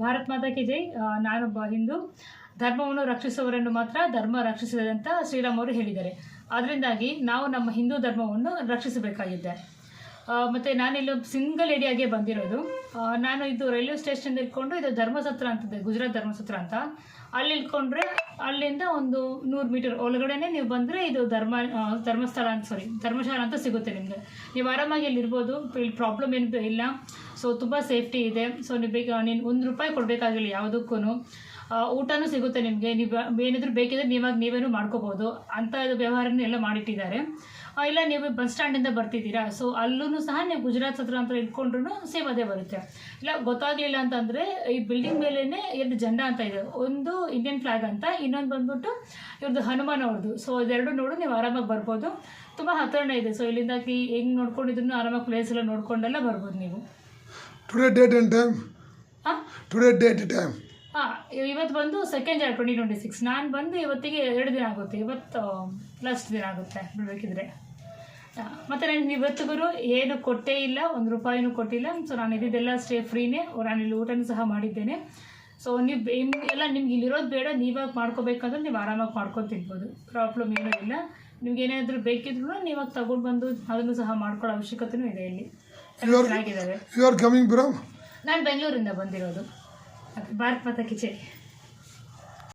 ಭಾರತ್ ಮಾತಾ ಕಿ ಜೈ. ನಾನೊಬ್ಬ ಹಿಂದೂ. ಧರ್ಮವನ್ನು ರಕ್ಷಿಸುವವರನ್ನು ಮಾತ್ರ ಧರ್ಮ ರಕ್ಷಿಸಿದೆ ಅಂತ ಶ್ರೀರಾಮ್ ಅವರು ಹೇಳಿದ್ದಾರೆ. ಅದರಿಂದಾಗಿ ನಾವು ನಮ್ಮ ಹಿಂದೂ ಧರ್ಮವನ್ನು ರಕ್ಷಿಸಬೇಕಾಗಿದೆ. ಮತ್ತು ನಾನಿಲ್ಲಿ ಸಿಂಗಲ್ ಲೇಡಿಯಾಗೆ ಬಂದಿರೋದು. ನಾನು ಇದು ರೈಲ್ವೆ ಸ್ಟೇಷನ್ ಇಳ್ಕೊಂಡು ಇದು ಧರ್ಮಸತ್ರ ಅಂತದೆ, ಗುಜರಾತ್ ಧರ್ಮಸತ್ರ ಅಂತ. ಅಲ್ಲಿ ಇಳ್ಕೊಂಡ್ರೆ ಅಲ್ಲಿಂದ ಒಂದು 100 ಮೀಟರ್ ಒಳಗಡೆನೆ ನೀವು ಬಂದರೆ ಇದು ಧರ್ಮಶಾಲಾ ಅಂತ ಸಿಗುತ್ತೆ ನಿಮಗೆ. ನೀವು ಆರಾಮಾಗಿ ಇಲ್ಲಿ ಇರ್ಬೋದು, ಇಲ್ಲಿ ಪ್ರಾಬ್ಲಮ್ ಏನು ಇಲ್ಲ. ಸೊ ತುಂಬ ಸೇಫ್ಟಿ ಇದೆ. ಸೊ ನೀವು ನೀನು ₹1 ಕೊಡಬೇಕಾಗಿಲ್ಲ ಯಾವುದಕ್ಕೂ. ಊಟನೂ ಸಿಗುತ್ತೆ ನಿಮಗೆ. ನೀವು ಏನಿದ್ರು ಬೇಕಿದ್ರೆ ನೀವೇನು ಮಾಡ್ಕೋಬೋದು ಅಂತ ವ್ಯವಹಾರನೂ ಎಲ್ಲ ಮಾಡಿಟ್ಟಿದ್ದಾರೆ. ಇಲ್ಲ ನೀವು ಬಸ್ ಸ್ಟ್ಯಾಂಡಿಂದ ಬರ್ತಿದ್ದೀರಾ, ಸೊ ಅಲ್ಲೂ ಸಹ ನೀವು ಗುಜರಾತ್ ಸತ್ರ ಅಂತ ಇಟ್ಕೊಂಡ್ರು ಸೇಮ್ ಅದೇ ಬರುತ್ತೆ. ಇಲ್ಲ ಗೊತ್ತಾಗಲಿಲ್ಲ ಅಂತಂದರೆ ಈ ಬಿಲ್ಡಿಂಗ್ ಮೇಲೇ 2 ಜೆಂಡಾ ಅಂತ ಇದೆ. ಒಂದು ಇಂಡಿಯನ್ ಫ್ಲಾಗ್ ಅಂತ, ಇನ್ನೊಂದು ಬಂದ್ಬಿಟ್ಟು ಇವ್ರದ್ದು ಹನುಮಾನ್ ಅವ್ರದ್ದು. ಸೊ ಇದೆರಡು ನೋಡು ನೀವು ಆರಾಮಾಗಿ ಬರ್ಬೋದು. ತುಂಬ ಹತ್ತಿರನೇ ಇದೆ. ಸೊ ಇಲ್ಲಿಂದಾಗಿ ಹೆಂಗೆ ನೋಡ್ಕೊಂಡಿದ್ರು ಆರಾಮಾಗಿ ಪ್ಲೇಸ್ ಎಲ್ಲ ನೋಡ್ಕೊಂಡೆಲ್ಲ ಬರ್ಬೋದು ನೀವು. Today date and time? Today date time? ಇವತ್ತು ಬಂದು 2nd January 2026. ನಾನು ಬಂದು ಇವತ್ತಿಗೆ 2 ದಿನ ಆಗುತ್ತೆ. ಇವತ್ತು ಲಾಸ್ಟ್ ದಿನ ಆಗುತ್ತೆ ಬಿಡಬೇಕಿದ್ರೆ. ಮತ್ತು ನಾನು ಇವತ್ತಿಗೂ ಏನು ಕೊಟ್ಟೇ ಇಲ್ಲ, ₹1 ಕೊಟ್ಟಿಲ್ಲ. ಸೊ ನಾನು ಇದ್ದಿದ್ದೆಲ್ಲ ಸ್ಟೇ ಫ್ರೀನೇ. ನಾನು ಇಲ್ಲಿ ಊಟನೂ ಸಹ ಮಾಡಿದ್ದೇನೆ. ಸೊ ನೀವು ಎಲ್ಲ ನಿಮ್ಗೆ ಇಲ್ಲಿರೋದು ಬೇಡ, ನೀವಾಗಿ ಮಾಡ್ಕೋಬೇಕಂದ್ರೆ ನೀವು ಆರಾಮಾಗಿ ಮಾಡ್ಕೊಂಡು ತಿನ್ಬೋದು. ಪ್ರಾಬ್ಲಮ್ ಏನೂ ಇಲ್ಲ. ನಿಮ್ಗೆ ಏನಾದರೂ ಬೇಕಿದ್ರು ನೀವಾಗ ತಗೊಂಡು ಬಂದು ಅದನ್ನು ಸಹ ಮಾಡ್ಕೊಳ್ಳೋ ಅವಶ್ಯಕತೆಯೂ ಇದೆ. ಇಲ್ಲಿ ಚೆನ್ನಾಗಿದ್ದಾವೆ. You are coming from? ನಾನು ಬೆಂಗಳೂರಿಂದ ಬಂದಿರೋದು. ಭಾರತ್ ಮಾತಾ ಕಿ ಜೈ.